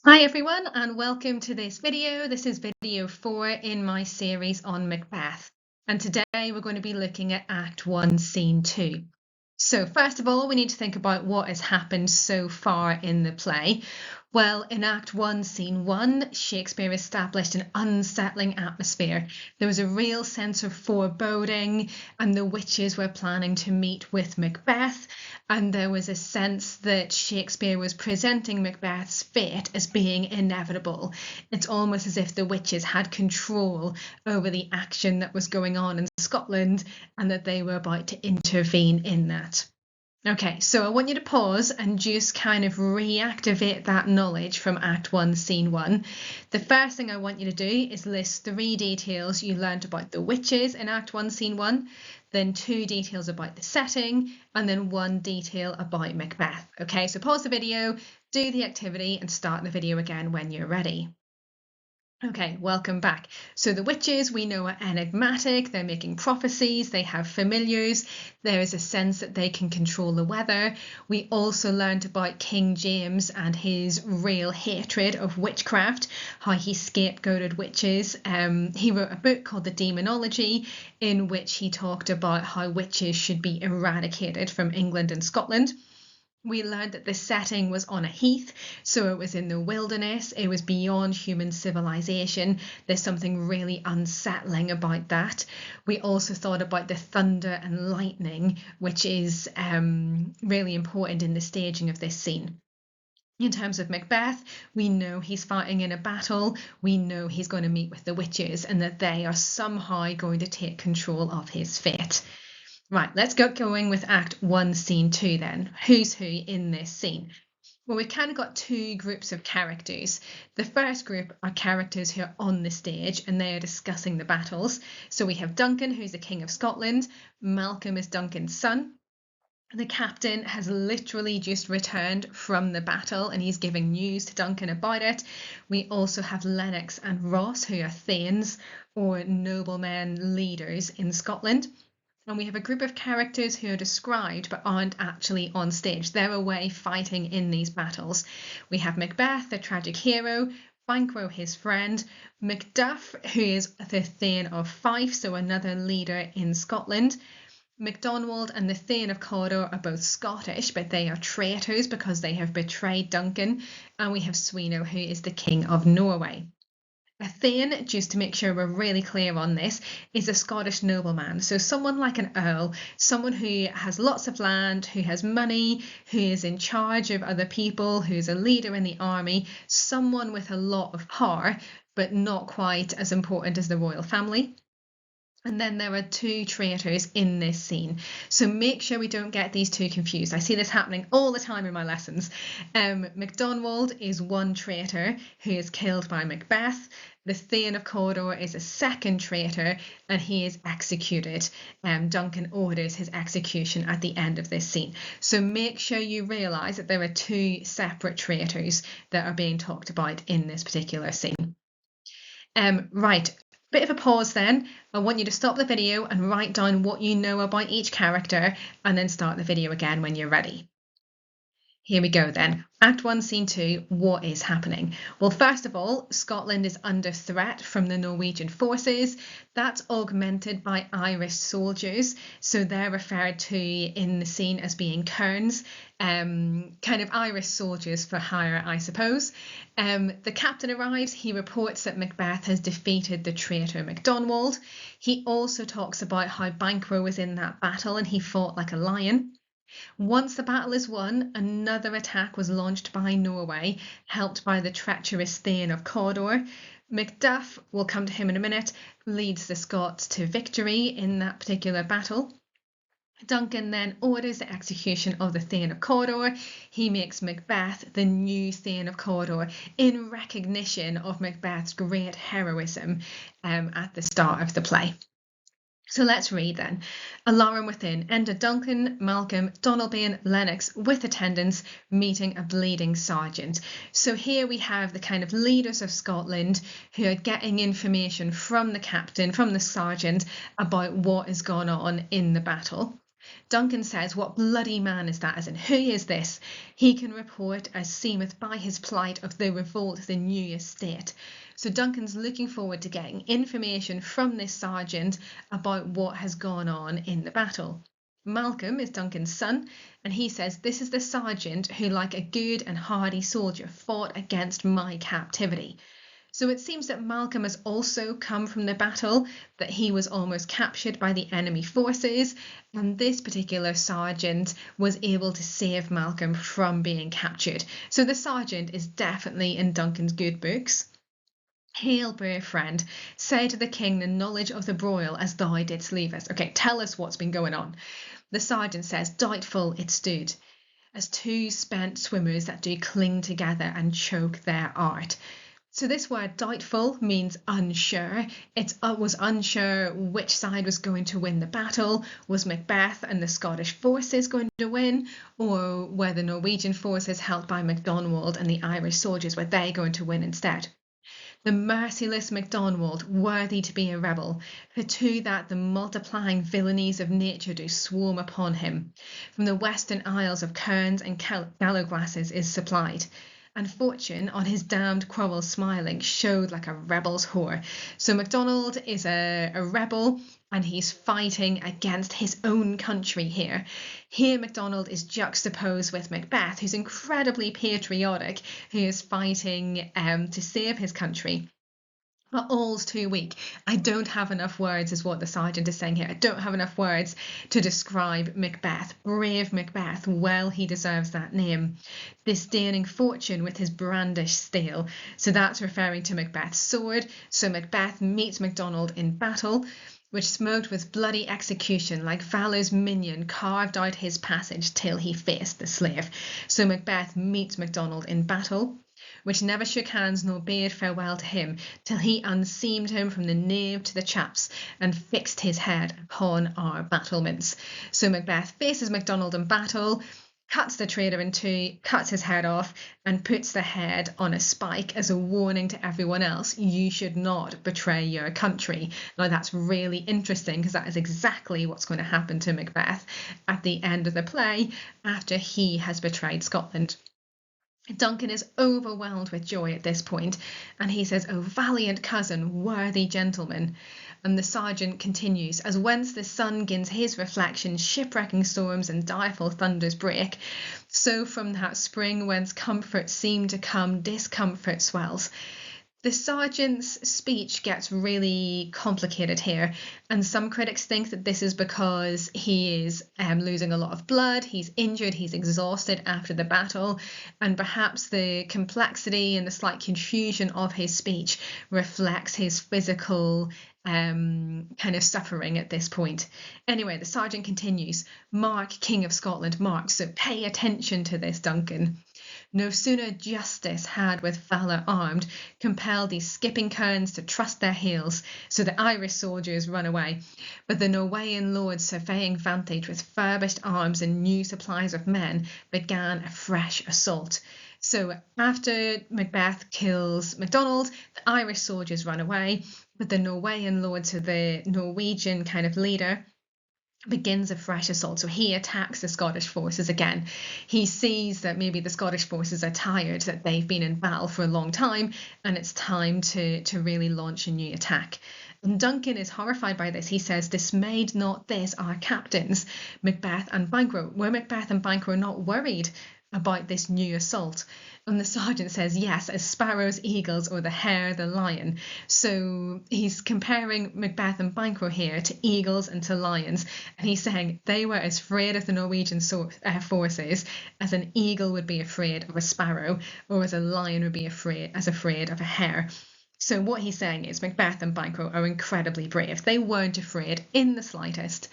Hi everyone and welcome to this video. This is video 4 in my series on Macbeth, and today we're going to be looking at Act 1 Scene 2. So first of all we need to think about what has happened so far in the play. Well, in Act 1 Scene 1 Shakespeare established an unsettling atmosphere. There was a real sense of foreboding and the witches were planning to meet with Macbeth, and there was a sense that Shakespeare was presenting Macbeth's fate as being inevitable. It's almost as if the witches had control over the action that was going on in Scotland and that they were about to intervene in that. Okay, so I want you to pause and just kind of reactivate that knowledge from Act 1, Scene 1. The first thing I want you to do is list 3 details you learned about the witches in Act 1, Scene 1, then 2 details about the setting, and then 1 detail about Macbeth. Okay, so pause the video, do the activity, and start the video again when you're ready. Okay, welcome back. So the witches we know are enigmatic, they're making prophecies, they have familiars, there is a sense that they can control the weather. We also learned about King James and his real hatred of witchcraft, how he scapegoated witches. He wrote a book called The Demonology in which he talked about how witches should be eradicated from England and Scotland. We learned that the setting was on a heath, so it was in the wilderness, it was beyond human civilization. There's something really unsettling about that. We also thought about the thunder and lightning, which is really important in the staging of this scene. In terms of Macbeth, we know he's fighting in a battle, we know he's going to meet with the witches and that they are somehow going to take control of his fate. Right, let's get going with Act 1, Scene 2 then. Who's who in this scene? Well, we've kind of got 2 groups of characters. The first group are characters who are on the stage and they are discussing the battles. So we have Duncan, who's the King of Scotland. Malcolm is Duncan's son. The captain has literally just returned from the battle and he's giving news to Duncan about it. We also have Lennox and Ross, who are thanes or noblemen leaders in Scotland. And we have a group of characters who are described but aren't actually on stage. They're away fighting in these battles. We have Macbeth, the tragic hero, Banquo, his friend, Macduff, who is the Thane of Fife, so another leader in Scotland. MacDonald and the Thane of Cawdor are both Scottish, but they are traitors because they have betrayed Duncan. And we have Sweno, who is the King of Norway. A thane, just to make sure we're really clear on this, is a Scottish nobleman. So someone like an earl, someone who has lots of land, who has money, who is in charge of other people, who's a leader in the army, someone with a lot of power, but not quite as important as the royal family. And then there are 2 traitors in this scene. So make sure we don't get these 2 confused. I see this happening all the time in my lessons. MacDonald is one traitor who is killed by Macbeth. The Thane of Cawdor is a second traitor and he is executed. Duncan orders his execution at the end of this scene. So make sure you realise that there are 2 separate traitors that are being talked about in this particular scene. Right. Bit of a pause then. I want you to stop the video and write down what you know about each character and then start the video again when you're ready. Here we go then. Act 1, Scene 2, what is happening? Well, first of all, Scotland is under threat from the Norwegian forces. That's augmented by Irish soldiers. So they're referred to in the scene as being kerns, kind of Irish soldiers for hire, I suppose. The captain arrives. He reports that Macbeth has defeated the traitor MacDonald. He also talks about how Banquo was in that battle and he fought like a lion. Once the battle is won, another attack was launched by Norway, helped by the treacherous Thane of Cawdor. Macduff, we'll come to him in a minute, leads the Scots to victory in that particular battle. Duncan then orders the execution of the Thane of Cawdor. He makes Macbeth the new Thane of Cawdor in recognition of Macbeth's great heroism at the start of the play. So let's read then. Alarm within. Enter Duncan, Malcolm, Donalbain, Lennox with attendants, meeting a bleeding sergeant. So here we have the kind of leaders of Scotland who are getting information from the captain, from the sergeant, about what has gone on in the battle. Duncan says, "What bloody man is that? As in, who is this? He can report as seemeth by his plight of the revolt of the new estate." So Duncan's looking forward to getting information from this sergeant about what has gone on in the battle. Malcolm is Duncan's son, and he says, "This is the sergeant who, like a good and hardy soldier, fought against my captivity." So it seems that Malcolm has also come from the battle, that he was almost captured by the enemy forces, and this particular sergeant was able to save Malcolm from being captured. So the sergeant is definitely in Duncan's good books. "Hail, brave friend, say to the king the knowledge of the broil as thou didst leave us." Okay, tell us what's been going on. The sergeant says, "Doubtful it stood, as two spent swimmers that do cling together and choke their art." So this word doubtful means unsure. It was unsure which side was going to win the battle. Was Macbeth and the Scottish forces going to win, or were the Norwegian forces held by MacDonald and the Irish soldiers, were they going to win instead? "The merciless MacDonald, worthy to be a rebel, for to that the multiplying villainies of nature do swarm upon him. From the western isles of kerns and gallowglasses is supplied. And fortune, on his damned quarrel smiling, showed like a rebel's whore." So MacDonald is a rebel, and he's fighting against his own country here. Here MacDonald is juxtaposed with Macbeth, who's incredibly patriotic, who is fighting to save his country. But all's too weak. I don't have enough words, is what the sergeant is saying here. I don't have enough words to describe Macbeth. Brave Macbeth, well he deserves that name. Disdaining fortune with his brandished steel. So that's referring to Macbeth's sword. So Macbeth meets MacDonald in battle, which smoked with bloody execution, like Valor's minion carved out his passage till he faced the slave. So Macbeth meets MacDonald in battle, which never shook hands nor bade farewell to him, till he unseamed him from the nave to the chaps, and fixed his head upon our battlements. So Macbeth faces MacDonald in battle, cuts the traitor in two, cuts his head off, and puts the head on a spike as a warning to everyone else: you should not betray your country. Now that's really interesting, because that is exactly what's going to happen to Macbeth at the end of the play after he has betrayed Scotland. Duncan is overwhelmed with joy at this point, and he says, "O valiant cousin, worthy gentleman." And the sergeant continues, "As whence the sun gins his reflection, shipwrecking storms and direful thunders break, so from that spring whence comfort seemed to come, discomfort swells." The sergeant's speech gets really complicated here, and some critics think that this is because he is losing a lot of blood, he's injured, he's exhausted after the battle, and perhaps the complexity and the slight confusion of his speech reflects his physical kind of suffering at this point. Anyway, the sergeant continues, "Mark, King of Scotland, mark, so pay attention to this, Duncan. No sooner justice had with valour armed compelled these skipping kerns to trust their heels, so the Irish soldiers run away, but the Norwegian lords, surveying vantage with furbished arms and new supplies of men, began a fresh assault." So after Macbeth kills MacDonald, the Irish soldiers run away, but the Norwegian lords, so the Norwegian kind of leader, begins a fresh assault. So he attacks the Scottish forces again. He sees that maybe the Scottish forces are tired, that they've been in battle for a long time, and it's time to really launch a new attack. And Duncan is horrified by this. He says, "Dismayed not this our captains, Macbeth and Banquo?" Were Macbeth and Banquo not worried about this new assault? And the sergeant says, "Yes, as sparrows, eagles, or the hare, the lion." So he's comparing Macbeth and Banquo here to eagles and to lions, and he's saying they were as afraid of the Norwegian forces as an eagle would be afraid of a sparrow, or as a lion would be afraid of a hare. So what he's saying is Macbeth and Banquo are incredibly brave. They weren't afraid in the slightest.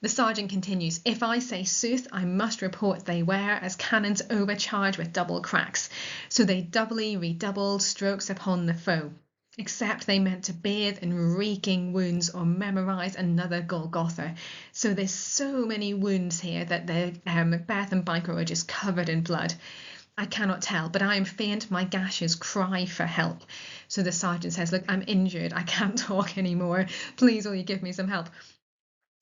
The sergeant continues, "If I say sooth, I must report they were as cannons overcharged with double cracks. So they doubly redoubled strokes upon the foe, except they meant to bathe in reeking wounds or memorise another Golgotha." So there's so many wounds here that the Macbeth and Banquo are just covered in blood. "I cannot tell, but I am faint, my gashes cry for help." So the sergeant says, "Look, I'm injured, I can't talk anymore. Please will you give me some help?"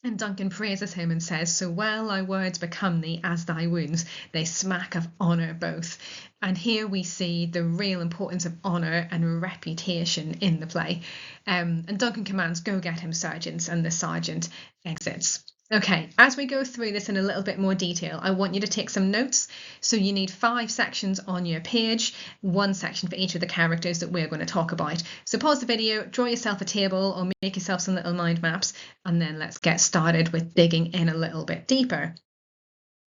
And Duncan praises him and says, "So well thy words become thee as thy wounds, they smack of honour both." And here we see the real importance of honour and reputation in the play. And Duncan commands, "Go get him, sergeants," and the sergeant exits. Okay, as we go through this in a little bit more detail, I want you to take some notes. So you need 5 sections on your page, 1 section for each of the characters that we're going to talk about. So pause the video, draw yourself a table or make yourself some little mind maps, and then let's get started with digging in a little bit deeper.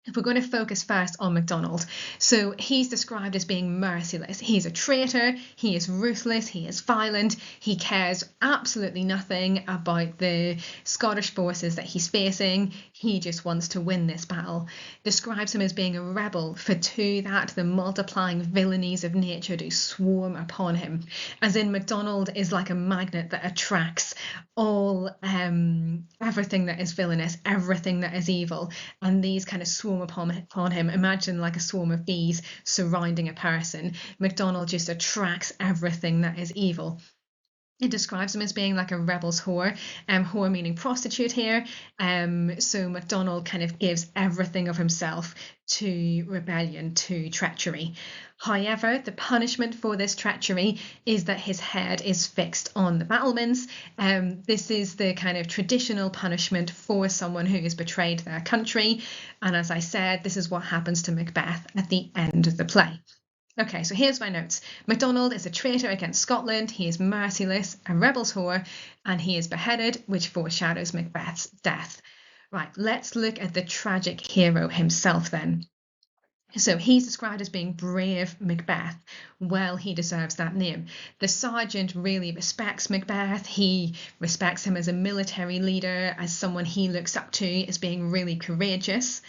If we're going to focus first on MacDonald, so he's described as being merciless. He's a traitor, he is ruthless, he is violent, he cares absolutely nothing about the Scottish forces that he's facing. He just wants to win this battle. Describes him as being a rebel, for to that the multiplying villainies of nature do swarm upon him. As in, MacDonald is like a magnet that attracts all everything that is villainous, everything that is evil, and these kind of swarm upon him. Imagine like a swarm of bees surrounding a person. MacDonald just attracts everything that is evil. It describes him as being like a rebel's whore, whore meaning prostitute here. So MacDonald kind of gives everything of himself to rebellion, to treachery. However, the punishment for this treachery is that his head is fixed on the battlements. This is the kind of traditional punishment for someone who has betrayed their country. And as I said, this is what happens to Macbeth at the end of the play. Okay, so here's my notes. MacDonald is a traitor against Scotland, he is merciless, a rebel's whore, and he is beheaded, which foreshadows Macbeth's death. Right, let's look at the tragic hero himself then. So he's described as being brave Macbeth. Well, he deserves that name. The sergeant really respects Macbeth. He respects him as a military leader, as someone he looks up to as being really courageous.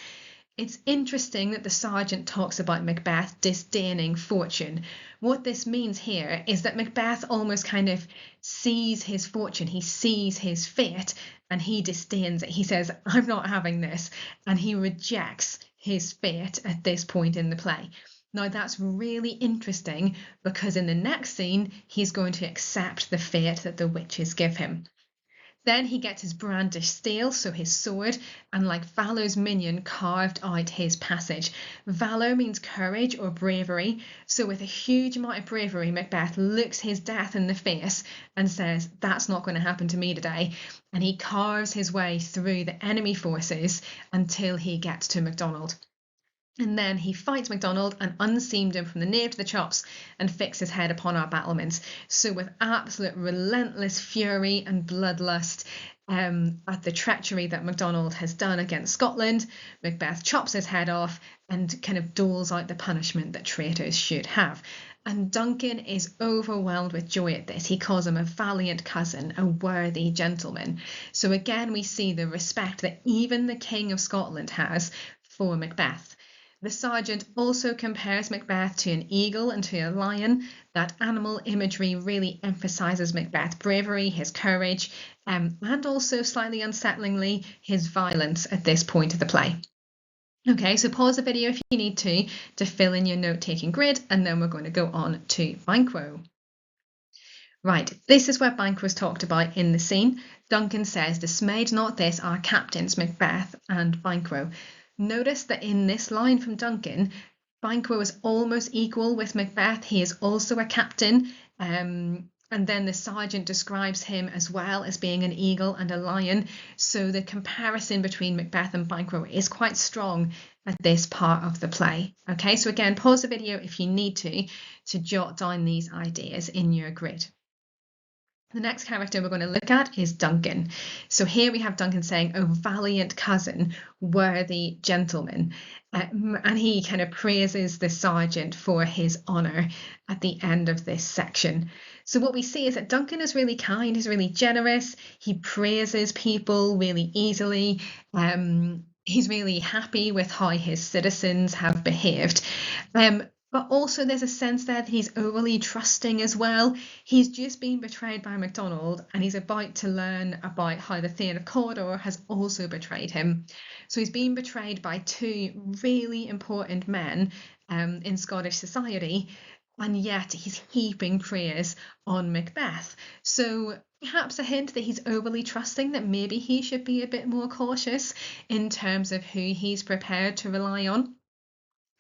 It's interesting that the sergeant talks about Macbeth disdaining fortune. What this means here is that Macbeth almost kind of sees his fortune, he sees his fate, and he disdains it. He says, "I'm not having this," and he rejects his fate at this point in the play. Now that's really interesting because in the next scene, he's going to accept the fate that the witches give him. Then he gets his brandished steel, so his sword, and like Valo's minion carved out his passage. Valo means courage or bravery, so with a huge amount of bravery, Macbeth looks his death in the face and says, "That's not going to happen to me today." And he carves his way through the enemy forces until he gets to MacDonald. And then he fights MacDonald and unseamed him from the nape to the chops and fixed his head upon our battlements. So with absolute relentless fury and bloodlust at the treachery that MacDonald has done against Scotland, Macbeth chops his head off and kind of doles out the punishment that traitors should have. And Duncan is overwhelmed with joy at this. He calls him a valiant cousin, a worthy gentleman. So again, we see the respect that even the King of Scotland has for Macbeth. The sergeant also compares Macbeth to an eagle and to a lion. That animal imagery really emphasises Macbeth's bravery, his courage, and also slightly unsettlingly, his violence at this point of the play. Okay, so pause the video if you need to fill in your note-taking grid, and then we're going to go on to Banquo. Right, this is where Banquo is talked about in the scene. Duncan says, "Dismayed not this our captains, Macbeth and Banquo." Notice that in this line from Duncan, Banquo is almost equal with Macbeth. He is also a captain. And then the sergeant describes him as well as being an eagle and a lion. So the comparison between Macbeth and Banquo is quite strong at this part of the play. Okay, so again, pause the video if you need to jot down these ideas in your grid. The next character we're going to look at is Duncan. So here we have Duncan saying, "Oh, valiant cousin, worthy gentleman." And he kind of praises the sergeant for his honour at the end of this section. So what we see is that Duncan is really kind, he's really generous, he praises people really easily. He's really happy with how his citizens have behaved. But also there's a sense there that he's overly trusting as well. He's just been betrayed by MacDonald and he's about to learn about how the Thane of Cawdor has also betrayed him. So he's been betrayed by 2 really important men in Scottish society. and yet he's heaping praise on Macbeth. So perhaps a hint that he's overly trusting, that maybe he should be a bit more cautious in terms of who he's prepared to rely on.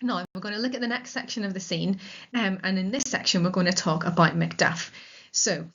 Now, we're going to look at the next section of the scene, and in this section, we're going to talk about Macduff. So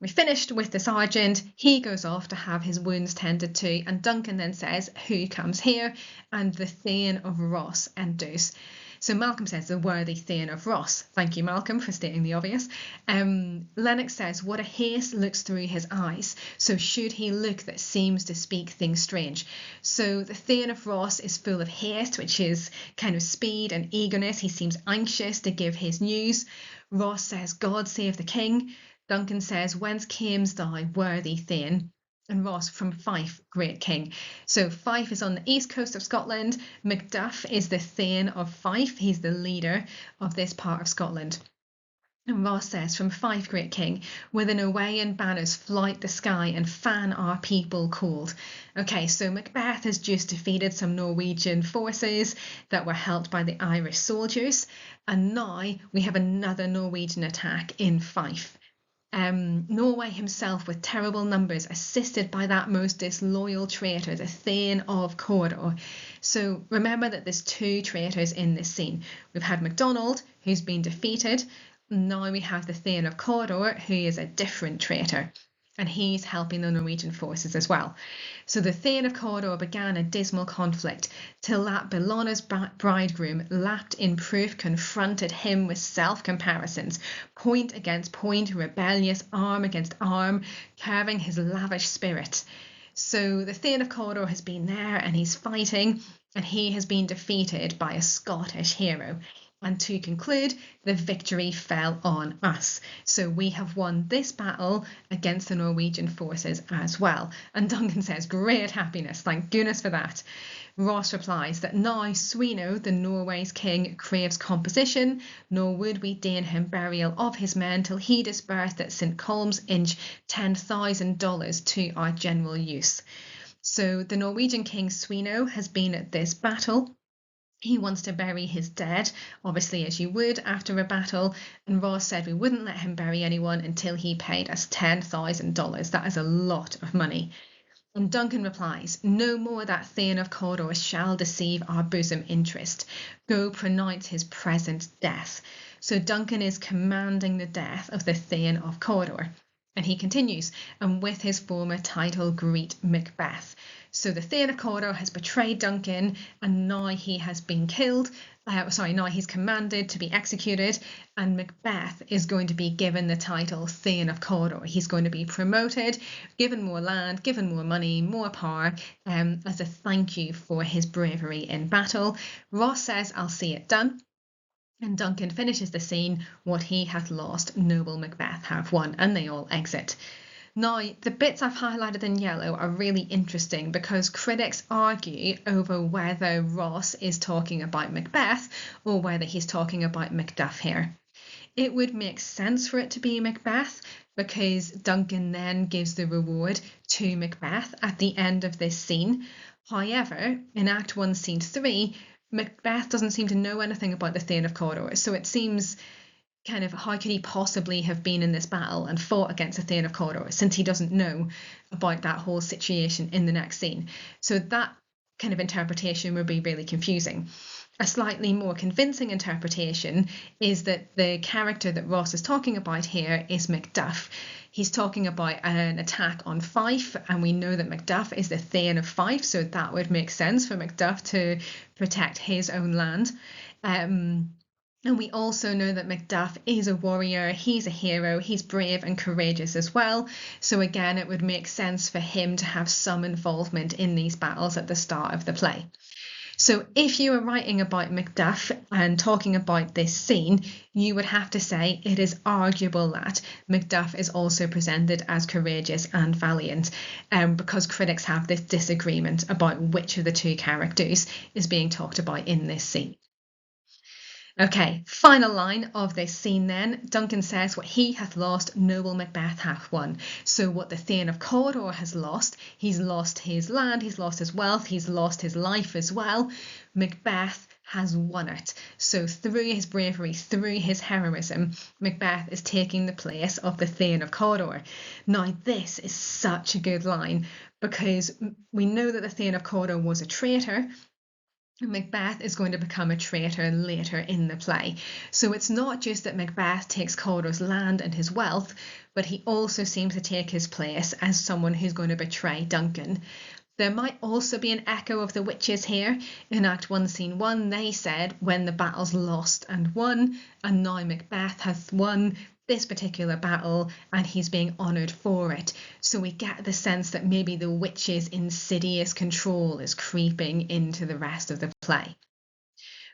we finished with the sergeant. He goes off to have his wounds tended to, and Duncan then says, "Who comes here?" And the Thane of Ross enters. So Malcolm says, "The worthy Thane of Ross." Thank you, Malcolm, for stating the obvious. Lennox says, "What a haste looks through his eyes. So should he look that seems to speak things strange." So the Thane of Ross is full of haste, which is kind of speed and eagerness. He seems anxious to give his news. Ross says, "God save the king." Duncan says, "Whence camest thou, worthy Thane?" And Ross, "From Fife, great king." So Fife is on the east coast of Scotland. Macduff is the Thane of Fife. He's the leader of this part of Scotland. And Ross says, "From Fife, great king, with an Owain banners flight the sky and fan our people cold." Okay, so Macbeth has just defeated some Norwegian forces that were helped by the Irish soldiers. And now we have another Norwegian attack in Fife. Norway himself with terrible numbers, assisted by that most disloyal traitor, the Thane of Cawdor. So remember that there's two traitors in this scene. We've had MacDonald, who's been defeated. Now we have the Thane of Cawdor, who is a different traitor, and he's helping the Norwegian forces as well. So the Thane of Cawdor began a dismal conflict, till that Bellona's bridegroom, lapped in proof, confronted him with self-comparisons, point against point, rebellious arm against arm, curbing his lavish spirit. So the Thane of Cawdor has been there and he's fighting, and he has been defeated by a Scottish hero. And to conclude, the victory fell on us. So we have won this battle against the Norwegian forces as well. And Duncan says, "Great happiness, thank goodness for that." Ross replies that now Sweno, the Norway's king, craves composition, nor would we deign him burial of his men till he disbursed at St. Colm's Inch $10,000 to our general use. So the Norwegian king Sweno has been at this battle. He wants to bury his dead, obviously, as you would after a battle, and Ross said we wouldn't let him bury anyone until he paid us $10,000. That is a lot of money. And Duncan replies, "No more that Thane of Cawdor shall deceive our bosom interest. Go pronounce his present death." So Duncan is commanding the death of the Thane of Cawdor. And he continues, "And with his former title greet Macbeth." So the Thane of Cawdor has betrayed Duncan, and now he has been killed. Now he's commanded to be executed, and Macbeth is going to be given the title Thane of Cawdor. He's going to be promoted, given more land, given more money, more power, as a thank you for his bravery in battle. Ross says, "I'll see it done." And Duncan finishes the scene, "What he hath lost, noble Macbeth hath won," and they all exit. Now, the bits I've highlighted in yellow are really interesting because critics argue over whether Ross is talking about Macbeth or whether he's talking about Macduff here. It would make sense for it to be Macbeth because Duncan then gives the reward to Macbeth at the end of this scene. However, in Act 1, Scene 3, Macbeth doesn't seem to know anything about the Thane of Cawdor, so it seems kind of, how could he possibly have been in this battle and fought against the Thane of Cawdor since he doesn't know about that whole situation in the next scene? So that kind of interpretation would be really confusing. A slightly more convincing interpretation is that the character that Ross is talking about here is Macduff. He's talking about an attack on Fife, and we know that Macduff is the Thane of Fife, so that would make sense for Macduff to protect his own land. And we also know that Macduff is a warrior, he's a hero, he's brave and courageous as well. So again, it would make sense for him to have some involvement in these battles at the start of the play. So if you were writing about Macduff and talking about this scene, you would have to say it is arguable that Macduff is also presented as courageous and valiant, because critics have this disagreement about which of the two characters is being talked about in this scene. Okay, final line of this scene then. Duncan says, "What he hath lost, noble Macbeth hath won." So what the Thane of Cawdor has lost, he's lost his land, he's lost his wealth, he's lost his life as well. Macbeth has won it. So through his bravery, through his heroism, Macbeth is taking the place of the Thane of Cawdor. Now, this is such a good line because we know that the Thane of Cawdor was a traitor. Macbeth is going to become a traitor later in the play. So it's not just that Macbeth takes Cawdor's land and his wealth, but he also seems to take his place as someone who's going to betray Duncan. There might also be an echo of the witches here. In Act 1, Scene 1, they said, when the battle's lost and won, and now Macbeth hath won this particular battle and he's being honoured for it. So we get the sense that maybe the witches' insidious control is creeping into the rest of the play.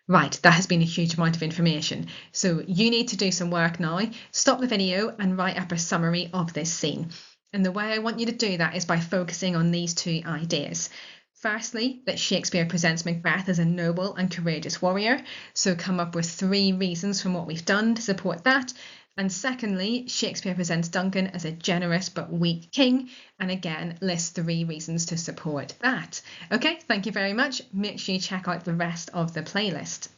Right, that has been a huge amount of information. So you need to do some work now. Stop the video and write up a summary of this scene. And the way I want you to do that is by focusing on these two ideas. Firstly, that Shakespeare presents Macbeth as a noble and courageous warrior, so come up with 3 reasons from what we've done to support that. And secondly, Shakespeare presents Duncan as a generous but weak king, and again, list 3 reasons to support that. Okay, thank you very much. Make sure you check out the rest of the playlist.